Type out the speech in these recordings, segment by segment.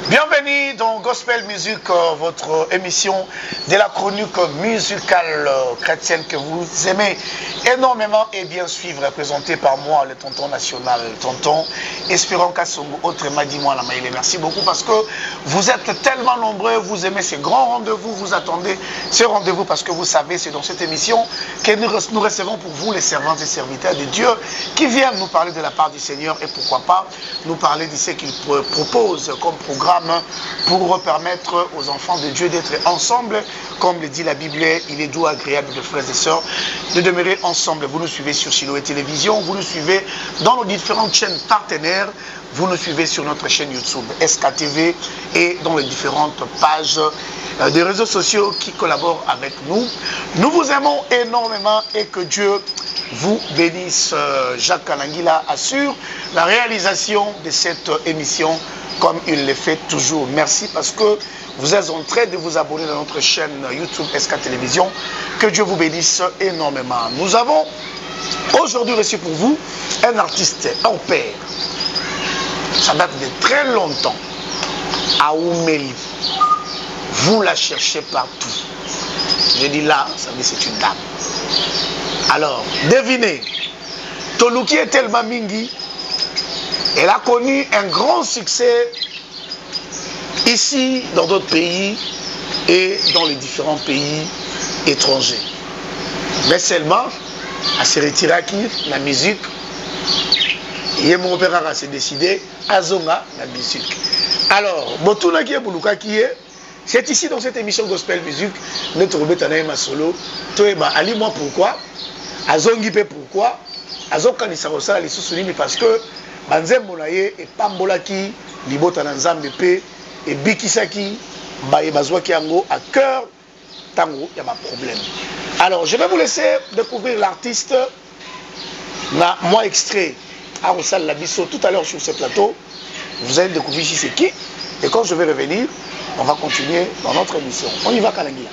Bienvenue dans Gospel Music, votre émission de la chronique musicale chrétienne que vous aimez énormément et bien suivre, présentée par moi, le tonton national, tonton Espérant Kassongo, autrement dit-moi la maïle. Merci beaucoup parce que vous êtes tellement nombreux, vous aimez ces grands rendez-vous, vous attendez ce rendez-vous parce que vous savez, c'est dans cette émission que nous recevons pour vous les servantes et serviteurs de Dieu qui viennent nous parler de la part du Seigneur et pourquoi pas nous parler de ce qu'il propose comme programme pour permettre aux enfants de Dieu d'être ensemble. Comme le dit la Bible, il est doux, agréable de frères et sœurs de demeurer ensemble. Vous nous suivez sur Siloé Télévision, vous nous suivez dans nos différentes chaînes partenaires, vous nous suivez sur notre chaîne YouTube SKTV et dans les différentes pages des réseaux sociaux qui collaborent avec nous. Nous vous aimons énormément et que Dieu vous bénisse. Jacques Kalangila assure la réalisation de cette émission comme il le fait toujours. Merci parce que vous êtes en train de vous abonner à notre chaîne YouTube SK Télévision. Que Dieu vous bénisse énormément. Nous avons aujourd'hui reçu pour vous un artiste hors pair. Ça date de très longtemps. Aoumeli. Vous la cherchez partout. Je dis là, ça veut dire c'est une dame. Alors, devinez. Toluki est tellement mingi. Elle a connu un grand succès ici, dans d'autres pays et dans les différents pays étrangers. Mais seulement, elle s'est retirée à la musique. Et mon père s'est décidé à Zonga, la musique. Alors, Botuna qui est Boulouka qui est, c'est ici dans cette émission Gospel Music, notre Robetanaï Masolo, Toeba, Ali-moi pourquoi, Azongi pe pourquoi, Azoka ni Sarosala les sous-soulignés parce que Banzembo na ye et pambolaki libota na nzambe pe et bikisaki baye bazwaki yango à cœur tango y a ma problème. Alors je vais vous laisser découvrir l'artiste na moi extrait à Rosal Labisso tout à l'heure sur ce plateau. Vous allez découvrir ici c'est qui et quand je vais revenir, on va continuer dans notre émission. On y va Kalangila.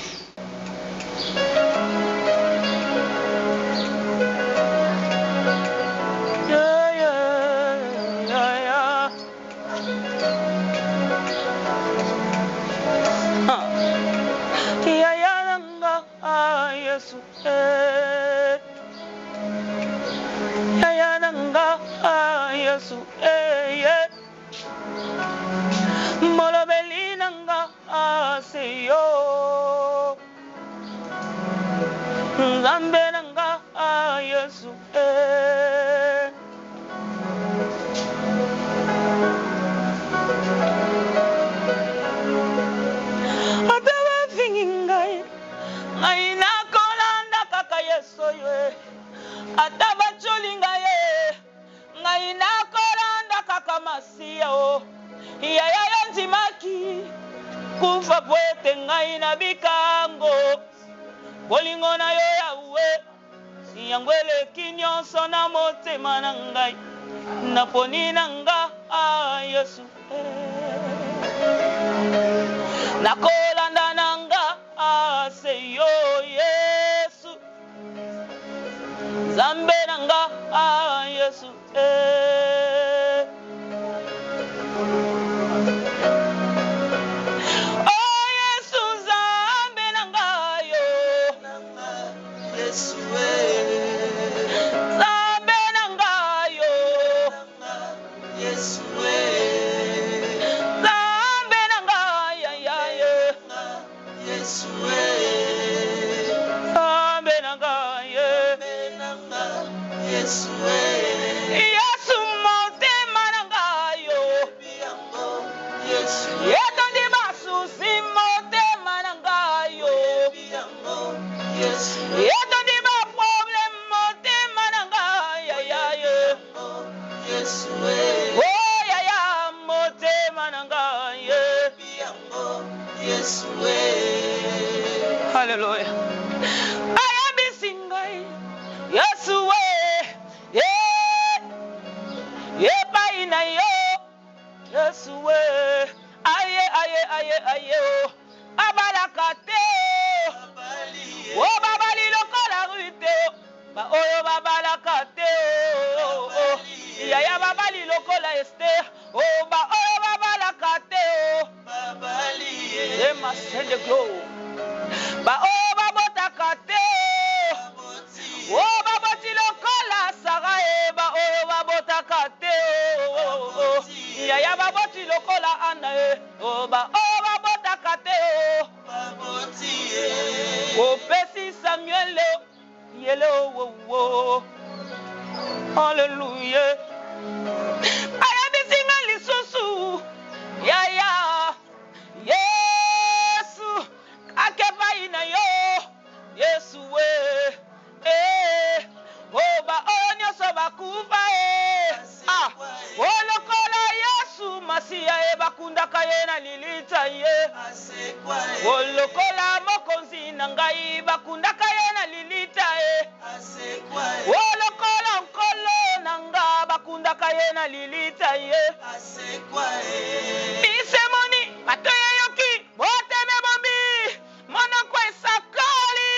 Yaya babali lokola Esther, oh ba oh baba la kate oh. masende glo. Ba o babota kate. O baboti lokola sara e ba o babota kate. Ya baboti lokola ana e. O ba o babota kate. O pesi Samuel yelo wo. Hallelujah. Ayabisinga lisusu. Ya Yesu akeba ina yo. Yesu we. Oba onyo soba kufa olokola Yesu Masia bakunda kayena lilita ye. Olokola mokonzi nangai bakunda kayena lilita ye. Olokola nkolo nanga bakunda kayena lilita ye. Bisemoni matoya yoki bote mebombi mono kwa sakali.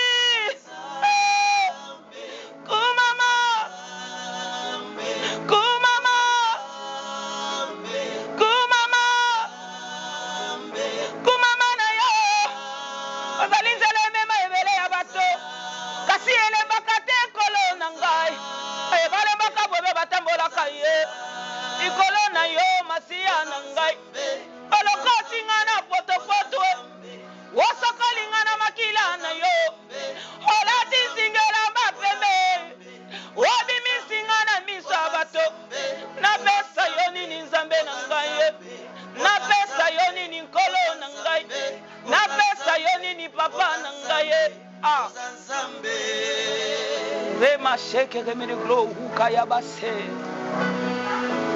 Sheke remene glo ukaya base.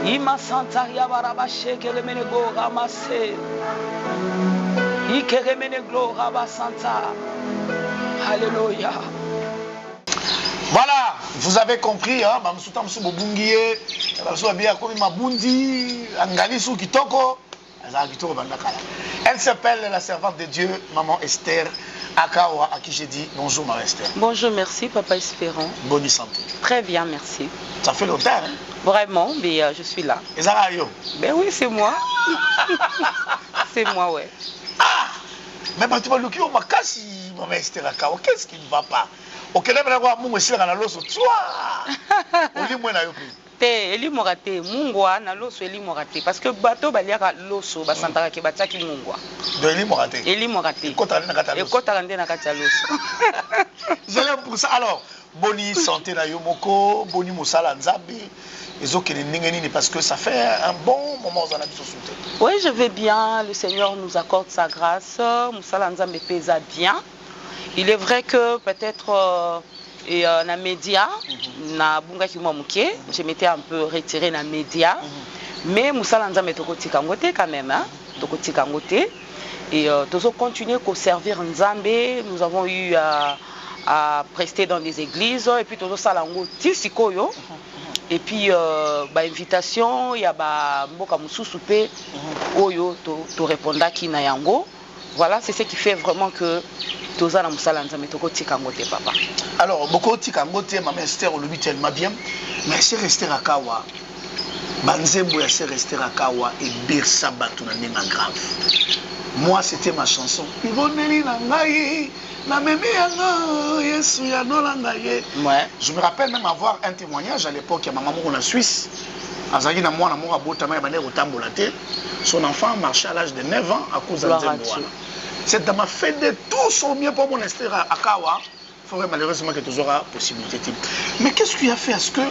Ima santa yabaraba sheke remene go ramase. Ike remene glo rabasanta. Alléluia. Voilà, vous avez compris, hein, elle s'appelle la servante de Dieu, Maman Esther Akawa, à qui j'ai dit bonjour Maman Esther. Bonjour, merci Papa Espérant. Bonne santé. Très bien, merci. Ça fait longtemps, hein? Vraiment, mais je suis là. Et ça yo? Ben oui, c'est moi. C'est moi, ouais. Ah! Mais tu vas le dire, Maman Esther Akawa, qu'est-ce qui ne va pas? Ok, là, je vais vous dire eli morate mungwa na loso eli morate parce que bato baliaka loso basantaka ke batiaki mungwa de eli morate ekota rende na kati ya loso. Je l'aime pour ça. Alors boni santé na yo moko boni musala nzambe ezokene ndenge nini parce que ça fait un bon moment dans la vie société. Oui, je vais bien, le Seigneur nous accorde sa grâce, musala nzambe pesa bien. Il est vrai que peut-être et na média na bunga ki mwa muke je m'étais un peu retiré na média mais musala nzambe tokotika ngote quand même hein tokotika ngote et tozo continuer ko servir nzambe. Nous avons eu à prester dans des églises et puis tozo sala ngo tisikoyo et puis ba invitation ya ba mboka mususu pe oyo to répondaki na yango. Voilà, c'est ce qui fait vraiment que toza na musala nzambe tokotika ngote papa. Alors beaucoup tika ngote Maman Esther au lobby tellement bien mais c'est resté à Kawa. Banzembo ya c'est resté à Kawa et bersa batu na nenga grave. Moi c'était ma chanson. Iboneli na ngai na memi yanga Yesu ya nolanga ye. Ouais. Je me rappelle même avoir un témoignage à l'époque à maman en Suisse. Azagi na mwana moko abotama ya bane kotambola te. Son enfant marchait à l'âge de 9 ans à cause de Nzembo. Cette dame a fait de tout son mieux pour mon Esther à Kawa. Il faudrait malheureusement que tu auras possibilité. Mais qu'est-ce qu'il a fait à ce que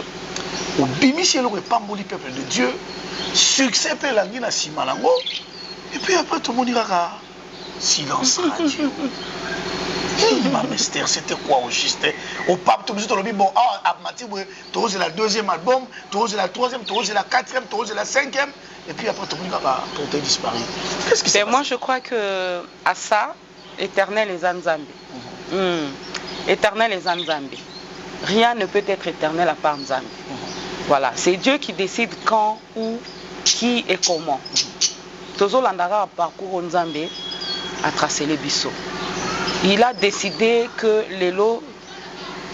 au bimichel aurait pas mouli peuple de Dieu, succès pe la guina simalango, et puis après tout le monde ira silence radio. Maman Esther, c'était quoi au juste? Au pape, tout le monde dit bon, à Mati, tu as la deuxième album, tu as la troisième, tu as la quatrième, tu as la cinquième, et puis après tout le monde va disparaître. Qu'est-ce qui s'est passé? Moi je crois que à ça, éternel est Nzambe. Éternel est Nzambe. Rien ne peut être éternel à part Nzambe. Voilà, c'est Dieu qui décide quand, où, qui et comment. Tozo landara parcours Nzambe a tracé les bisous. Il a décidé que les lots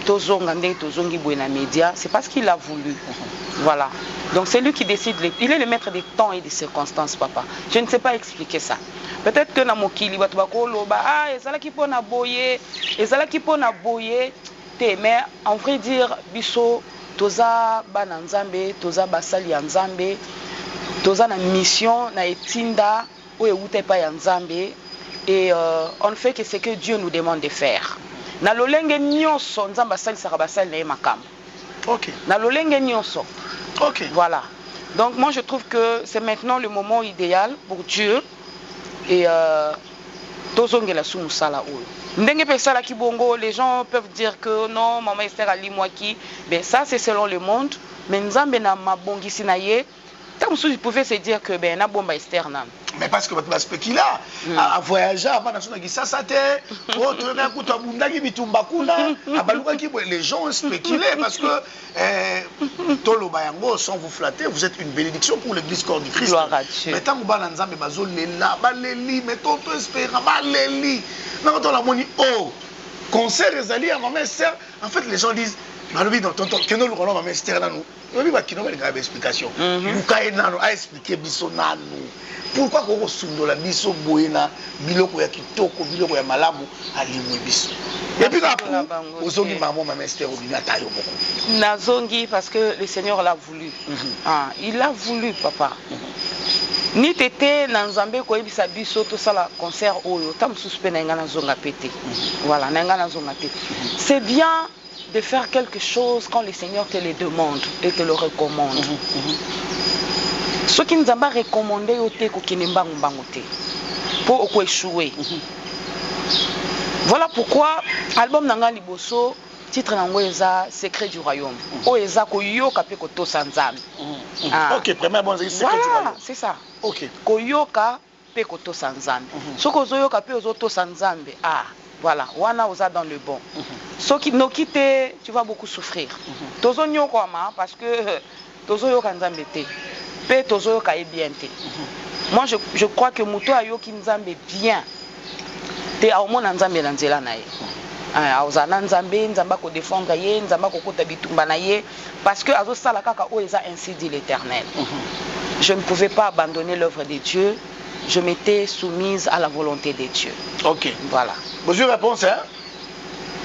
tozonga ndenge tozongi boye na média, c'est parce qu'il a voulu. Voilà. Donc c'est lui qui décide, il est le maître des temps et des circonstances, papa. Je ne sais pas expliquer ça. Peut-être que na mokili bato bakoloba ah ezalaki pona boye, ezalaki pona boye te, mais en vrai dire biso toza bana nzambe, toza basali ya nzambe, toza na mission na etinda o euta pa ya nzambe, et on ne fait que ce que Dieu nous demande de faire. Na lolenge nyonso nzambe asali saka basali na ye makambo. OK. Na lolenge nyonso. OK. Voilà. Donc moi je trouve que c'est maintenant le moment idéal pour Dieu et tozongela su musala oyo. Ndenge pesala ki bongo, les gens peuvent dire que non, maman Esther ali mwaki, ben ça c'est selon le monde, mais nzambe na mabongisi na ye, tant que pouvez se dire que ben na bomba Esther nan. Mais parce que votre spécule à voyager avant national qui ça te autre na kuta bundaki bitumba kuna abaluka ki les gens ont spéculé parce que tolo bayango sans vous flatter, vous êtes une bénédiction pour l'église corps du Christ. Mais tant que bana nzambe bazolela baleli mais tonto espéra baleli na to la moni oh concert ezali à maman Esther, en fait les gens disent malobi dans tonton keno lu kono maman Esther na nous lobi ba kino ba ngaba explication luka enano a expliquer biso nanu. Pourquoi qu'on sundola biso boyena biloko ya kitoko biloko ya malamu alimwe biso. Et puis après ozongi maman Esther obina tayo boko. Nazongi parce que le Seigneur l'a voulu. Ah, il a voulu papa. Ni tété na nzambe ko yebisa biso to sala concert oyo tam suspend na ngana zonga pété. Voilà, na ngana zonga pété. C'est bien de faire quelque chose quand le Seigneur te le demande et te le recommande. Ce qui nous a recommandé au té pour échouer. Voilà pourquoi album Nanga Liboso titre Nangoeza Secret du royaume. Oeza koyoka pe ko tosanzambe. OK, premier bon c'est secret du royaume. C'est ça. OK. Koyoka pe ko tosanzambe. Ce ko zoyoka pe ozo tosanzambe. Ah, voilà, wana oza dans le bon. Ce qui no quitte, tu vas beaucoup souffrir. Tozo nyoko ama parce que tozo yoka nzambe te. Pe tozo yoka e bien te. Moi je crois que muto ayoki nzambe bien. Te aomona nzambe na nzela na ye. Aozana nzambe nzamba ko défendre ye, nzamba ko kota bitumba na ye parce que azo sala kaka o eza ainsi dit l'Éternel. Je ne pouvais pas abandonner l'œuvre de Dieu. Je m'étais soumise à la volonté de Dieu. OK. Voilà. Bonjour réponse hein?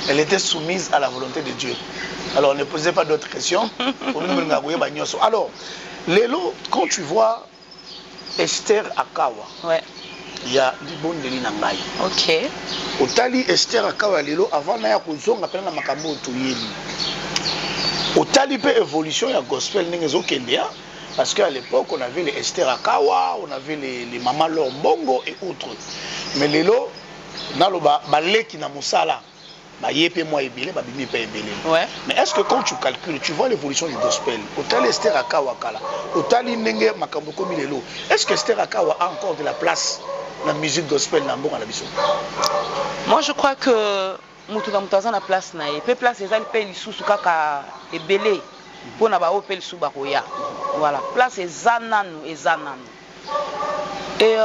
Elle était soumise à la volonté de Dieu. Alors ne posez pas d'autres questions. Alors, Lélo, quand tu vois Esther Akawa, ouais. Il y a du bon de l'inangaï. OK. Otali Esther Akawa Lélo avant na ya kozonga pena na makambo toyeli. Otali pe évolution ya gospel n'engezo kendia parce qu'à l'époque on avait les Esther Akawa, on avait les Maman Lombongo et autres. Mais Lélo naloba baleki na musala. Ouais. Mais est-ce que quand tu calcules, tu vois l'évolution du gospel, autant Esther Akawa kala, autant l'inenge makambo comme Lélo, est-ce que Esther Akawa a encore de la place dans la musique gospel dans la mission? Moi je crois que mutuka mutaza na place na ye, pe place ezali pe lisusu kaka ebele pour na ba opel su ba koya. Voilà, place ezananu. Et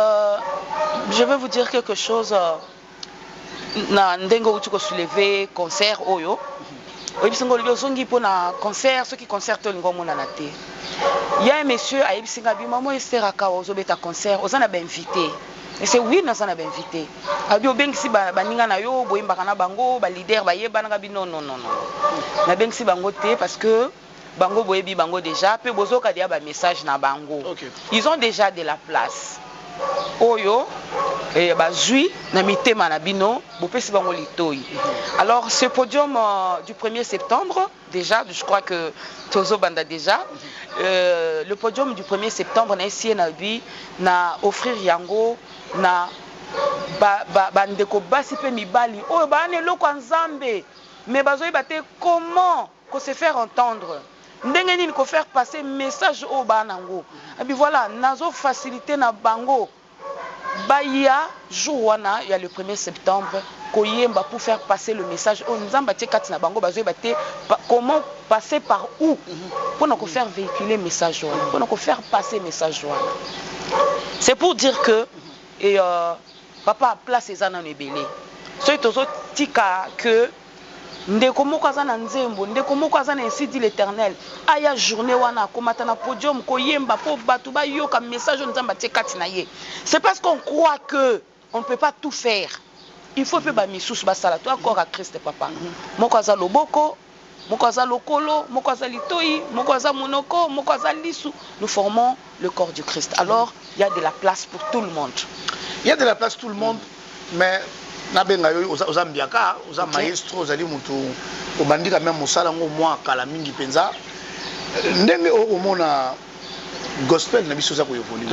je vais vous dire quelque chose. Na ndengo utuko soulever concert oyo oyibisinga libozongi po na concert ceux qui concert lingo mona na te ya monsieur ayibisinga bi maman Esther Akawa ozobeta concert ozana ba invité et c'est oui na ba invité abi obengisi ba ninga na yo boyimbaka na bango ba leader ba yebana ga bi non na bengisi bango te parce que bango boyebi bango déjà pe bozoka dia ba message na bango. Okay. Ils ont déjà de la place oyo et bazui na mitema na bino bopesi bango litoi. Alors ce podium du 1er septembre déjà, je crois que Tozo Banda déjà le podium du 1er septembre na essayé na bi na offrir yango na bandeko basi pe mibali oyo ba ne loko nzambe mais bazoi baté comment ko se faire entendre ndenge nini ko faire passer message au banango. Et puis voilà, nazo facilité na bango. Baya jour wana il y a le 1er septembre koyemba pour faire passer le message au nzamba tekati na bango bazoi baté comment passer par où pour nous faire véhiculer message wana, pour nous faire passer message wana. C'est pour dire que et papa place ezana nebele. So tozo tika que ndeko moko aza na nzembo, ndeko moko aza na ainsi dit l'Éternel, aya journée wana akomata na podium koyemba po bato bayoka message nzamba tie kati na ye. C'est parce qu'on croit que on ne peut pas tout faire. Il faut pe ba misusu basala to accord à Christ papa. Moko aza loboko, moko aza lokolo, moko aza litoi, moko aza monoko, moko aza lisu. Nous formons le corps du Christ. Alors, il y a de la place pour tout le monde. Il y a de la place pour tout le monde, mais nabenga yo oza mbiaka, oza maestro, ozali mutu obandika même mosala ngo mwa kala mingi penza. Ndenge omona gospel na biso za ko évoluer.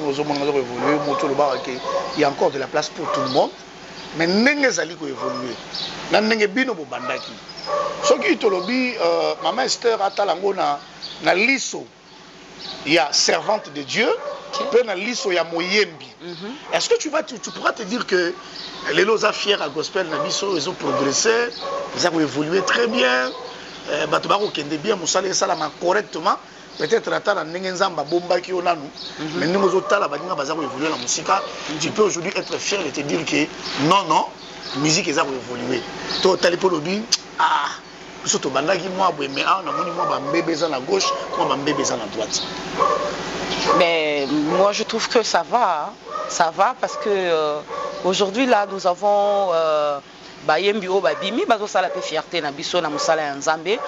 Ozo mona za ko évoluer, moto loba ke il y a encore de la place pour tout le monde. Mais ndenge zali ko évoluer. Na ndenge bino bo bandaki. Soki tolobi maman Esther atalango na liso. Il y a servante de Dieu, peut na liso ya moyembi. Est-ce que tu pourras te dire que les loza fiers à gospel na biso ils ont progressé, ils ont évolué très bien, bato ba ko kende bien musala salama correctement, peut-être atala ndenge nzamba bomba ki onanu, mais ndenge zo tala ba dinga baza ko évoluer la musique, tu peux aujourd'hui être fier de te dire que non, musique ils ont évolué. To tali po lobi surtout bandaki moi mais na moni moi ba mbebe za na gauche, moi ba mbebe za na droite. Mais moi je trouve que ça va parce que aujourd'hui là nous avons bayembi o babimi bazo sala pe fierté na biso na musala ya Nzambe.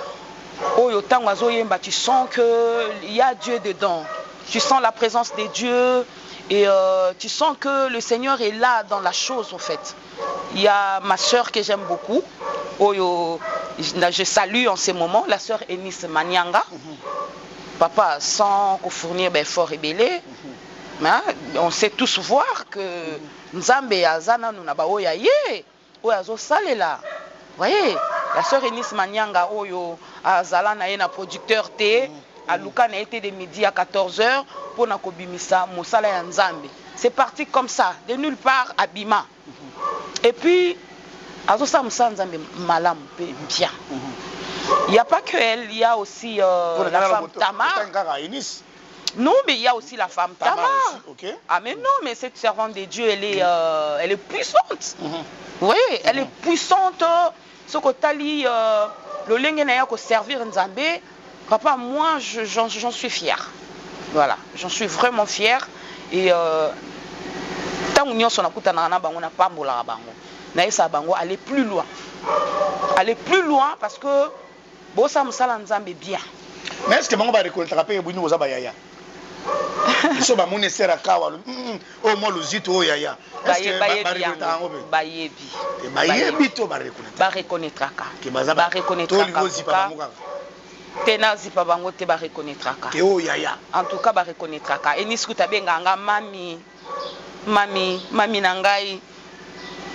Oyo tango azo yemba tu sens que il y a Dieu dedans. Tu sens la présence de Dieu et tu sens que le Seigneur est là dans la chose en fait. Il y a ma sœur que j'aime beaucoup. Oyo je salue en ce moment la sœur Eunice Manyanga. Papa, sans fournir fort et belé, mais on sait tous voir que Nzambe azana nous naba oya ye, oya zo sale là. Voyez, la sœur Eunice Manyanga oyo azala na ye na producteur té, a luka na été de midi à 14h pour na kobimisa mosala ya Nzambe. C'est parti comme ça, de nulle part abima. Et puis azo sa mosala Nzambe malamu bien. Il n'y a pas que elle, il y a aussi la femme Tamar. Non, mais il y a aussi la femme Tamar. Okay. Ah mais non, mais cette servante de Dieu, elle est puissante. Oui, elle est puissante. Ce que tali le lengena ko servir Nzambe, papa, moi j'en suis fier. Voilà, j'en suis vraiment fier et tant union son akuta na bango na pambola bango. Na esa bango aller plus loin. Aller plus loin parce que bosa musala Nzambe bien. Mais est-ce que bango ba reconnaître pe buni boza ba yaya? Ils ba moni sera kawa. O mo luzito o yaya. Est-ce que ba reconnaître bango be? Bayebi to ba reconnaître. Ba reconnaître ka. Ba reconnaître ka. To ligozi pa bango ka. Tena zipa bango te ba reconnaître ka. Ke o yaya. En tout cas ba reconnaître ka. Enis kuta benga nga mami na ngai.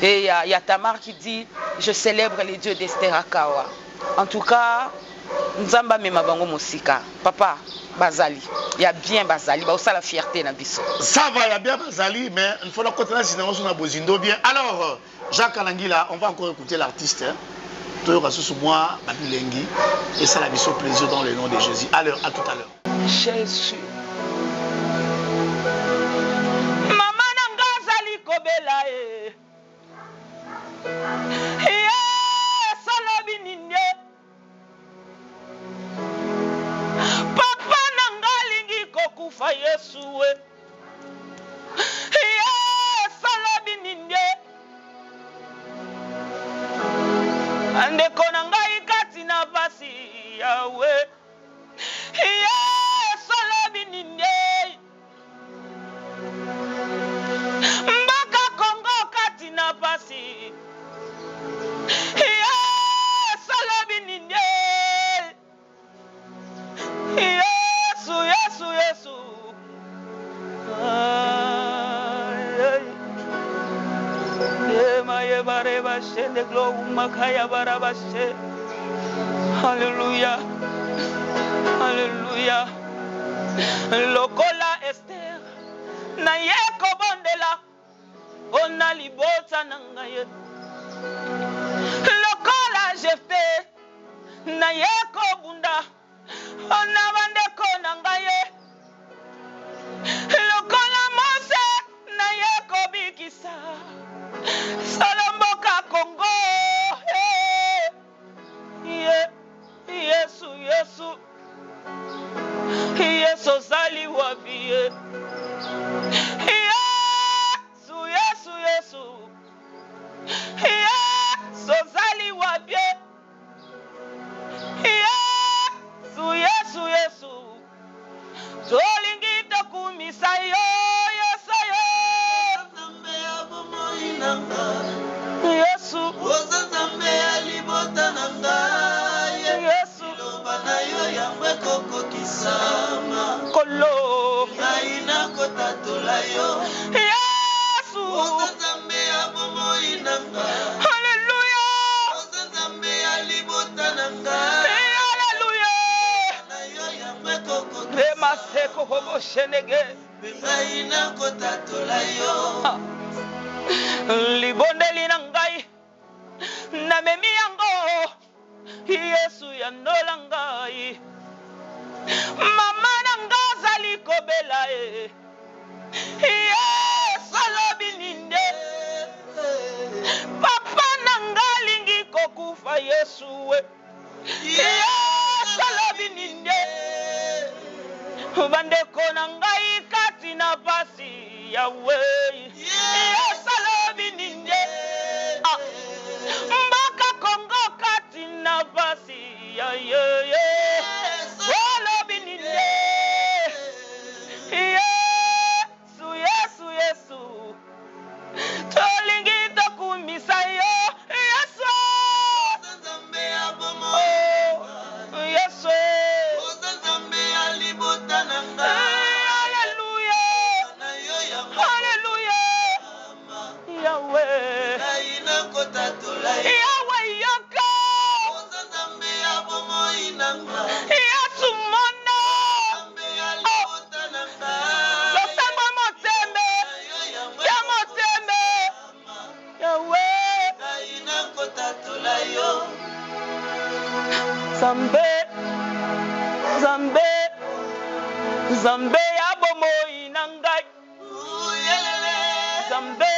Et il y a Tamar qui dit je célèbre les dieux d'Esther Akawa. En tout cas, Nzamba mema bango musika. Papa, Bazali. Il y a bien Bazali. Bah, ça la fierté na biso. Ça va, il y a bien Bazali, mais il faut la continuer sinon on a Bozindo bien. Alors, Jacques Alangila, on va encore écouter l'artiste. Toyo sous moi, Babilengi. Et ça la biso plaisir dans le nom de Jésus. Alors, à tout à l'heure. Jésus. Maman Nangazali Kobela e. Papa nangalingi kokufa Yesue. Andeko nangai kati na basi yawe. Mbaka Kongo kati na basi. Yesu. Alléluia. Alléluia. Lokola Esther na yeko bondela ona libota nangaye. Lokola Jefte na yeko bunda ona bandeko nangaye. Lokola Mose na yeko bikisa Salomboka Kongo. Yesu Yesu zali wapi Yesu Yesu Yesu Yesu zali wapi Yesu Yesu Yesu tolingi tokumisa yo Yesu Yesu Ozazambe alibota nanga Yesu Ilobana yo yangwe koko kisama Kolo Ngaina kotatola yo Yesu Ozazambe abomo inanga Hallelujah Ozazambe alibota nanga Hallelujah Na yo yangwe koko Rema seko hobo shenege Ngaina kotatola yo Libondeli na ngai na memi yango Yesu ya ndola ngai mama na nga zali kobela Yesu alobi ninde papa na nga lingi kokufa Yesu we Yesu alobi ninde bandeko na ngai kati na pasi yawe Yesu alobi ninde mbaka Kongo kati na pasi ya alobi ninde Yesu Yesu Yesu tolingi tokumisa yo Yesu Ozazambe abomo Yesu Ozazambe alibota nanga Hallelujah Na yo yangwe Hallelujah Yahweh Ngaina kotatola yo Yahweh yoka Ozazambe abomo inanga Yesu mona Zambe alibota nanga Losamba motembe Na yo yangwe Ya motembe Yahweh Ngaina kotatola yo Zambe Zambe Zambe ya bomoi na ngai Uyelele Zambe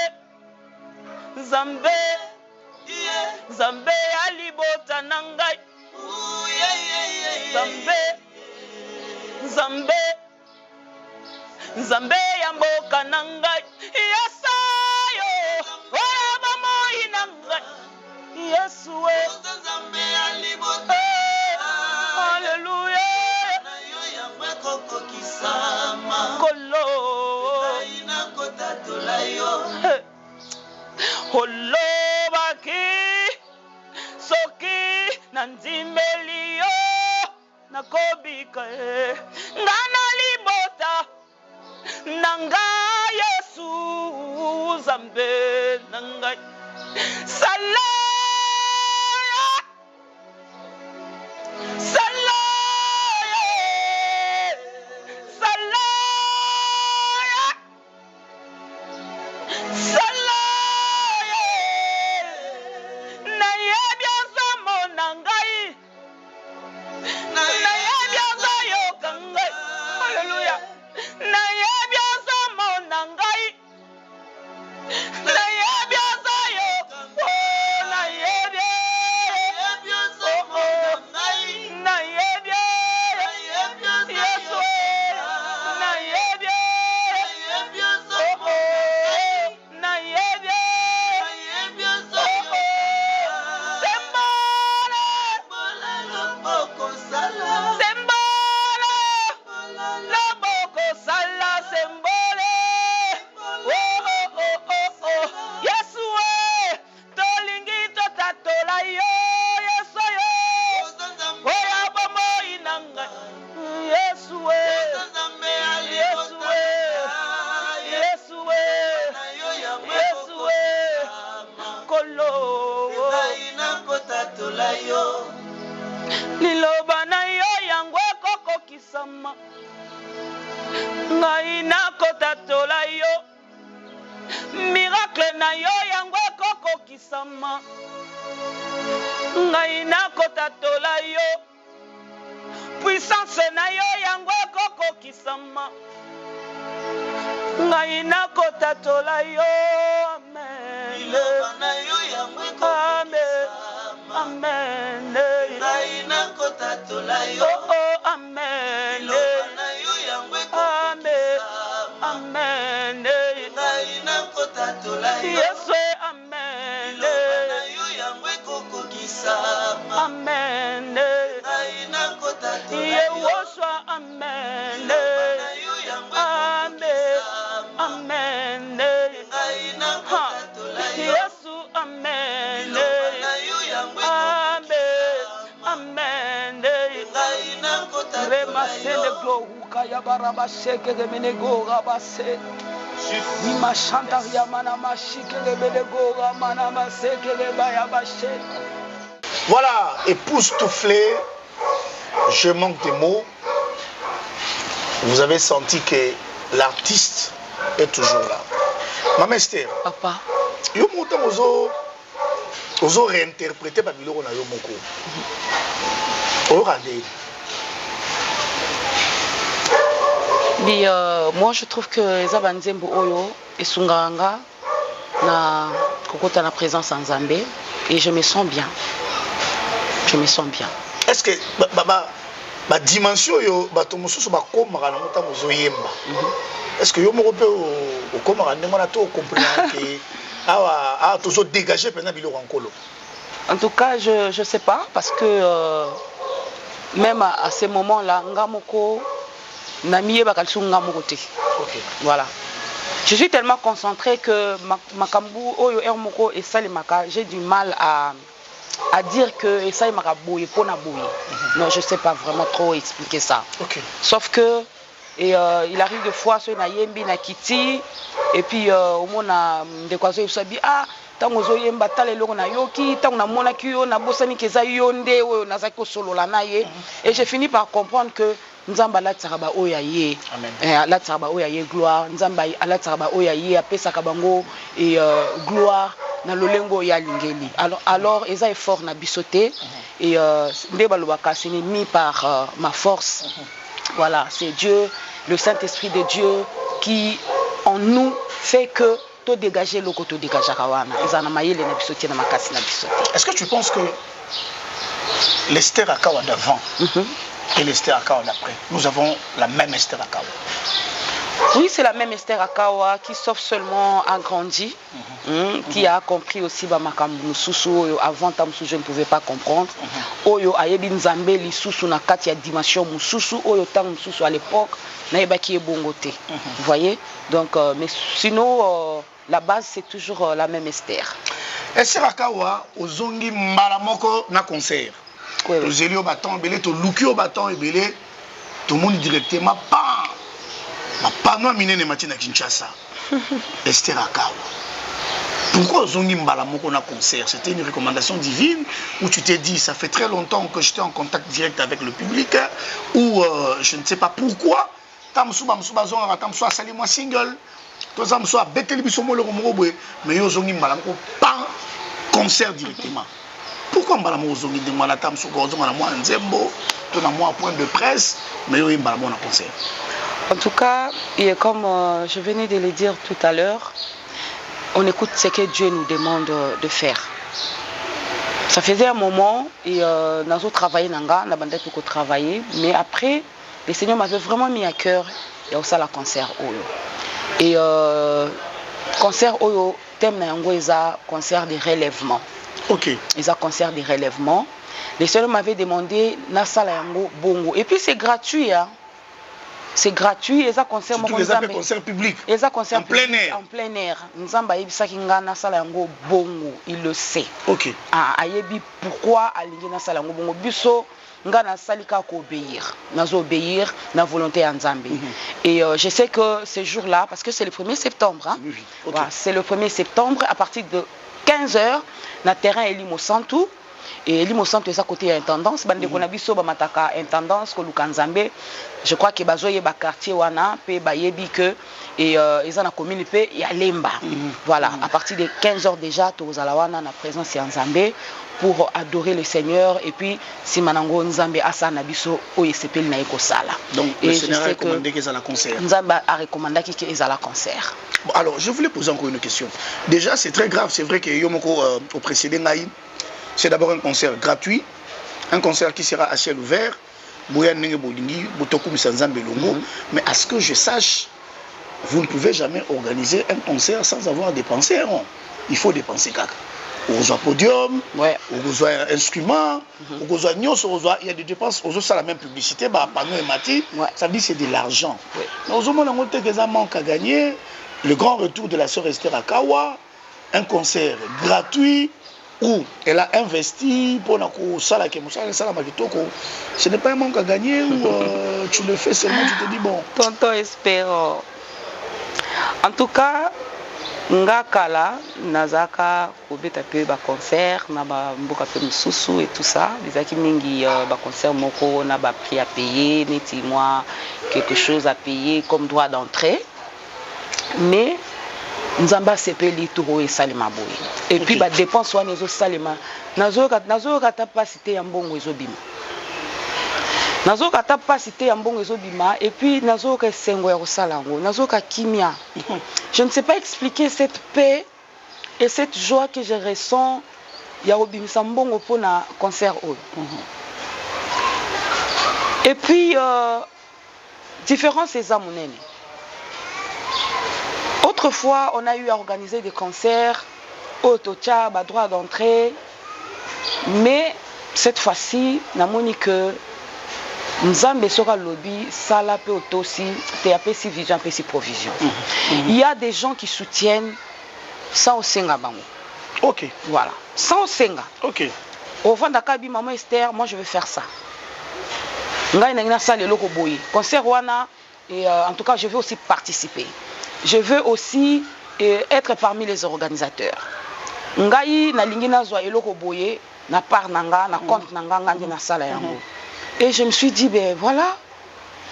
Zambe Yeah Zambe ya libota na ngai Zambe Zambe Zambe ya mboka na ngai Yesayo oya bomoi na ngai Yesu we Ozazambe alibota Hallelujah Na yo yangwe koko kisama Kolo Ngaina kotatola yo Olobaki soki na nzimbeli yo nakobika ngana libota na ngai Yesu Zambe na ngai Salaya Salaya Salaya Salaya na yebi azamo na ngai na yebi azayoka ngai Hallelujah na yebi azamo na ngai na yebi azayoka na yebi na yebi Yesu na yebi na yebi Sembala loboko sala sembole Yesu we tolingi totatola yo Yesu yo oya bomoi na ngai Yesu we Yesu we Yesu we Yesu we Kolo liloba na yo yango ekokokisama ngai nakotatola yo miracle na yo yango ekokokisama ngai nakotatola yo puissance na yo yango ekokokisama ngai nakotatola yo amen amen amen kokatola yo. Oh oh, amen. Liloba na yo yango ekokokisama. Amen. Ngai nakotatola yo. Yesu, amen. Liloba na yo yango ekokokisama. Amen. Ngai nakotatola yo. Yehoshua, amen. Liloba na yo yango ekokokisama. Amen. Ngai nakotatola yo. Yesu, amen. Liloba na yo yango ekokokisama. Amen. Ngai nakotatola Remasende yo. gloruka ya baraba sheke gemene gora base. Imashanta yamana mashike gemene gora mana maseke lebaya bashe. Voilà, époustouflé, je manque de mots. Vous avez senti que l'artiste est toujours là. Maman Esther, Papa. yo monta ozo réinterpréter babiloko na yo moko. Regardez. Mais moi je trouve que Eza Banzembo Oyo et Sunganga na kokota na présence en Zambé et je me sens bien. Je me sens bien. Est-ce que ba dimension yo bato mosusu bakomaka na mota mozoyemba? Est-ce que yo moko pe okomaka ndenge wana to comprendre que awa tozo dégager pendant biloko nkolo? En tout cas, je sais pas parce que même à ces moments-là, ngamoko namiye bakalsu ngamoko te. OK. Voilà. Je suis tellement concentrée que makambu oyo ermoko et salimaka, j'ai du mal à dire que et ça boye pona boye. Non, je sais pas vraiment trop expliquer ça. OK. Sauf que il arrive des fois sur na yembi na kiti et puis au mona de quoi ça bi ah tango zo yemba talelo na yoki tango na mona ki yo na bosani keza yonde oyo nazaki solola na ye et j'ai fini par comprendre que Nzamba la tsaraba oya ye. Amen. La tsaraba oya ye gloire. Nzamba la tsaraba oya ye apesa kabango et gloire na lolengo ya lingeli. Alors eza effort na bisoté et ndeba lobaka ce n'est mis par ma force. Voilà, c'est Dieu, le Saint-Esprit de Dieu qui en nous fait que to dégager le côté dégager kawana. Ezana mayele na bisoté na makasi na bisoté. Est-ce que tu penses que l'Esther Akawa d'avant et l'Esther Akawa d'après, nous avons la même Esther Akawa? Oui, c'est la même Esther Akawa qui sauf seulement a grandi, qui a compris aussi Bamakambu Mususu. Avant Tamsu, je ne pouvais pas comprendre. Oyo ayebi Nzambe li susu na kati ya dimension Mususu, Oyo Tam Mususu à l'époque, na yeba ki bongote. Vous voyez? Donc, mais sinon, la base c'est toujours la même Esther. Esther Akawa, ozongi malamoko na concert. Oui, To zeli au bâton, belé, to luki au bâton, et belé, tout le monde directement, ma pano amine ne matina Kinshasa. Esther Akawa. Pourquoi ozongi malamoko na concert? C'était une recommandation divine où tu t'es dit, ça fait très longtemps que j'étais en contact direct avec le public, ou je ne sais pas pourquoi. Tamsou bazonga, tamsou a sali moi single. Tamsou a beteli biso mo le romobwe, mais yo zongi malamoko pas concert directement. Pourquoi Mbalamo Ozongi de Malatam Soukozon à moi en Zembo, tout à moi point de presse, mais il y a Mbalamo en concert? En tout cas, et comme je venais de le dire tout à l'heure, on écoute ce que Dieu nous demande de faire. Ça faisait un moment et nous avons travaillé, nous avons travaillé, mais après, le Seigneur m'avait vraiment mis à cœur et aussi la concert Oyo. Et concert Oyo, thème na concert de relèvement. Ok. Ils ont concert de relèvement. Les seuls m'avaient demandé Nasala Yango Bongo. Et puis c'est gratuit. Hein. C'est gratuit. Ils ont concert. Surtout les appels concert public. Ils ont concert en plein air. En plein air. Nous avons dit Nasala Yango Bongo. Il le sait. Ok. Ah, ayebi pourquoi alingi Nasala Yango Bongo. Biso ngana salika ko obéir. Nazo obéir na volonté en Nzambe. Et je sais que ce jour-là, parce que c'est le 1er septembre. Hein. Oui. Okay. Voilà, c'est le 1er septembre à partir de 15h. Na terrain Elimo Santu et Elimo Santu est à côté intendance bande ko na biso ba mataka intendance ko Lukanzambe. Je crois que bazoye ba quartier wana pe ba yebi que et ils en a commune pe ya Lemba. Voilà, à partir de 15h déjà tozala wana na présence ya Nzambe pour adorer le Seigneur et puis si manango Nzambe asa na biso o yesepeli na eko sala. Donc le Seigneur a recommandé qu'ils aient concert. Nzambe a recommandé qu'ils aient concert. Bon, alors, je voulais poser encore une question. Déjà, c'est très grave. C'est vrai que Yomoko, au précédent, c'est d'abord un concert gratuit, un concert qui sera à ciel ouvert. mais à ce que je sache, vous ne pouvez jamais organiser un concert sans avoir dépensé. Hein. Il faut dépenser caca. Au podium, au instrument, il y a des dépenses, ça la même publicité, panneau et mati, ça dit c'est de l'argent. Mais aux hommes, on a manque à gagner, le grand retour de la sœur Esther Akawa, un concert gratuit où elle a investi pour ce n'est pas un manque à gagner où tu le fais seulement, tu te dis bon. Tonton espérons. En tout cas, ngakala nazaka kobeta pe ba concert na ba mboka pe misusu et tout ça bizaki mingi ba concert moko na ba prix à payer neti moi quelque chose à payer comme droit d'entrée mais nzamba sepeli turo et salima boy et puis ba dépense wana ezo salima nazo kata pas cité ya mbongo ezo bima nazo kata pas cité ya mbongo ezo bima et puis nazo ka sengo ya kosalango nazo ka kimia. Je ne sais pas expliquer cette paix et cette joie que je ressens ya obimisa mbongo pour na concert oyo. Et puis différence eza monene. Autrefois, on a eu à organiser des concerts au Tocha, ba droit d'entrée, mais cette fois-ci, namoni que Nzambe sera lobby, sala pe otosi, TAP si vision, pe si provision. Il y a des gens qui soutiennent sans osenga bango. Ok. Voilà. Sans osenga. Ok. Au Vandakabi, maman Esther, moi je vais faire ça. Ngai na salle loko boyi. Concert wana et en tout cas je vais aussi participer. Je veux aussi être parmi les organisateurs. Ngai na lingi na zwa eloko boye na part nanga na compte nanga ngandi na salle yango. Et je me suis dit, ben voilà,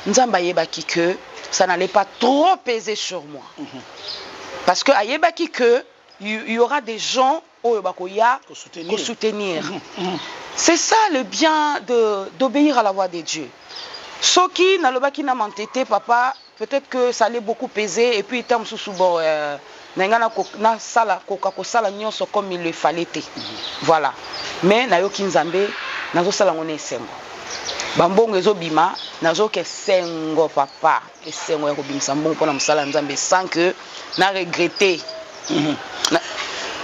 Nzamba yebaki que ça n'allait pas trop peser sur moi. Parce que à yebaki que il y aura des gens au Bakoya pour soutenir. C'est ça le bien d'obéir à la voix de Dieu. Soki na lobaki na mantete papa, peut-être que ça allait beaucoup peser et puis il tam sous bon na sala koka ko sala nyonso comme il le fallait. Voilà. Mais na yoki Nzambe nazo sala ngone sengo. Bambongo ezo bima nazo ke sengo papa esengo ya kobimisa mbongo pona musala Nzambe sans que na regretter.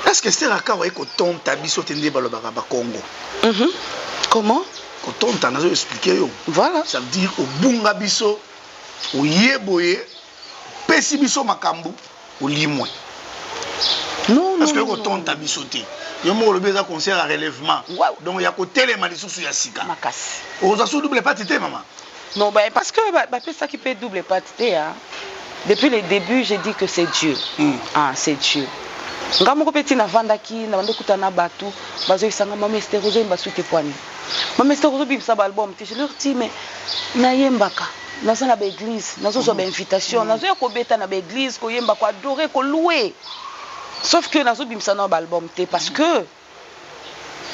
Est-ce que c'est la kawa eko tonta biso tende balobaka ba Congo? Comment? Ko tonta nazo expliquer yo. Voilà. Ça veut dire au bunga biso o yeboye pesi biso makambu o limwe. Non non. Est-ce que ko tonta biso te? Yo mo le beza concert à relèvement. Donc il y a côté les malisusu ya sika. Makasi. Oza so double patité maman. Non bah parce que bah ça qui peut double patité hein. Depuis le début, j'ai dit que c'est Dieu. Ah, c'est Dieu. Ngamoko peti na vandaki na bando kutana batu bazo isanga mama Esther ozo imba suite poani. Mama Esther ozo bimsa ba album, je leur dis mais na yembaka. Na sana ba église, na zo ba invitation, na zo ko beta na ba église ko yemba ko adorer ko louer. Sauf que na zo bimsa na ba album te parce que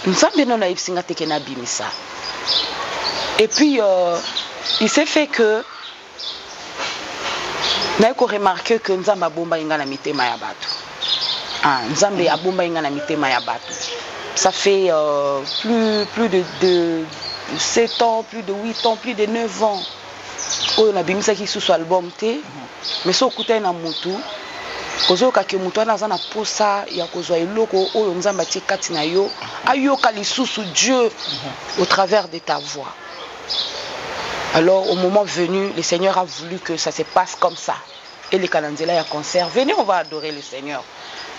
Nzambe non na ibsinga te ke na bimisa. Et puis il s'est fait que n'a pas remarqué que Nzamba bomba inga na mitema ya batu. Ah, Nzambe a bomba inga na mitema ya batu. Ça fait plus de 7 ans, plus de 8 ans, plus de 9 ans. Oyo na bimisa ki sous album te, mais so kuta na mutu. Kozo ka ke mutu na zana posa ya kozwa eloko oyo Nzamba ti kati na yo, ayoka lisusu Dieu au travers de ta voix. Alors au moment venu, le Seigneur a voulu que ça se passe comme ça. Et les Kananzela y a concert. Venez, on va adorer le Seigneur.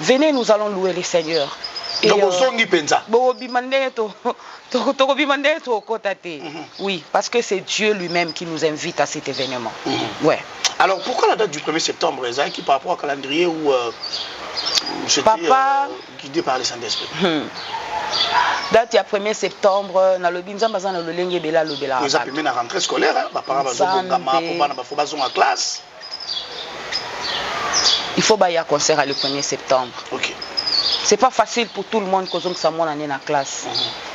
Venez, nous allons louer le Seigneur. Et oui, parce que c'est Dieu lui-même qui nous invite à cet événement. Ouais. Alors pourquoi la date du 1er septembre, qui par rapport au calendrier où j'étais guidé par le Saint-Esprit? Date il y a 1er septembre, na lobi nzamba za na lolenge bela lobela. Vous appelez la rentrée scolaire, hein? Para bazongama pour bazon en classe. Il faut y a concert le 1er septembre. OK. C'est pas facile pour tout le monde que ça mon année na classe.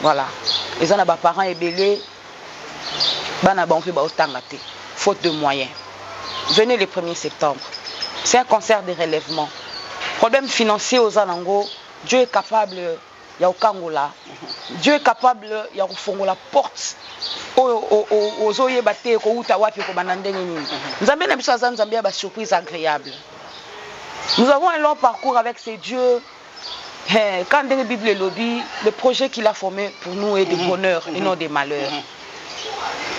Voilà. Les ana ba parents ebelé bana ba on fait ba otanga te faute de moyens. Venez le 1er septembre. C'est un concert de relèvement. Problème financier aux Anango, Dieu est capable ya okangola. Dieu est capable ya kofongola porte ozoyeba te ko uta wapi ko banda ndenge nini. Nzambe na biso aza nzambe ya ba surprise agréable. Nous avons un long parcours avec ces dieux. Quand dans la Bible lobby, le projet qu'il a formé pour nous est de bonheur et non de malheur.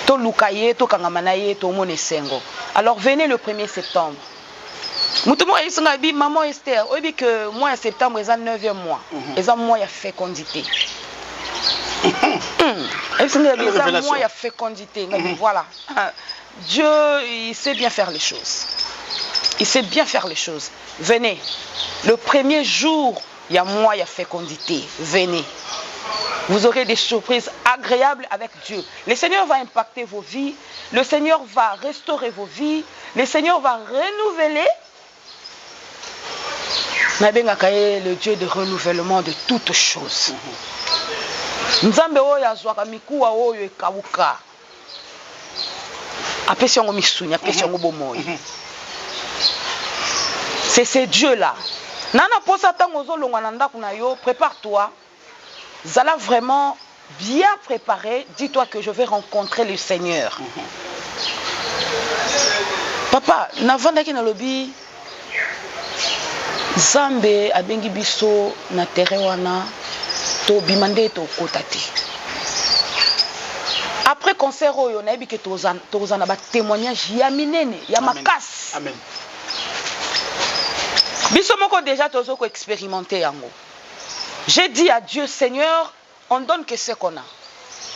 To lukaye, to kangamanaye, to monesengo. Alors venez le 1er septembre. Moutomo isinga bi maman Esther, obi que mois de septembre est 9e mois. Et ça mois ya fécondité. Isinga bi ça mois ya fécondité. Voilà. Dieu, il sait bien faire les choses. Il sait bien faire les choses. Venez. Le 1er jour, il y a moi, il y a fécondité. Venez. Vous aurez des surprises agréables avec Dieu. Le Seigneur va impacter vos vies. Le Seigneur va restaurer vos vies. Le Seigneur va renouveler. Le Dieu de renouvellement de toutes choses. Nzambe oyo azwaka mikuwa oyo ekawuka. Apesi yango misunya, apesi yango bomoyi. C'est ces dieux-là. Nana posa tango zolongwa na ndako na yo, prépare-toi. Zala vraiment bien préparé. Dis-toi que je vais rencontrer le Seigneur. Papa, navandaki na lobi Zambe abengi biso na terre wana to bimande to kotati. Après concert oyo na ebike tozana ba témoignage ya minene, ya makasi. Amen. Biso moko déjà tozo ko expérimenter yango. J'ai dit à Dieu, Seigneur, on donne que ce qu'on a.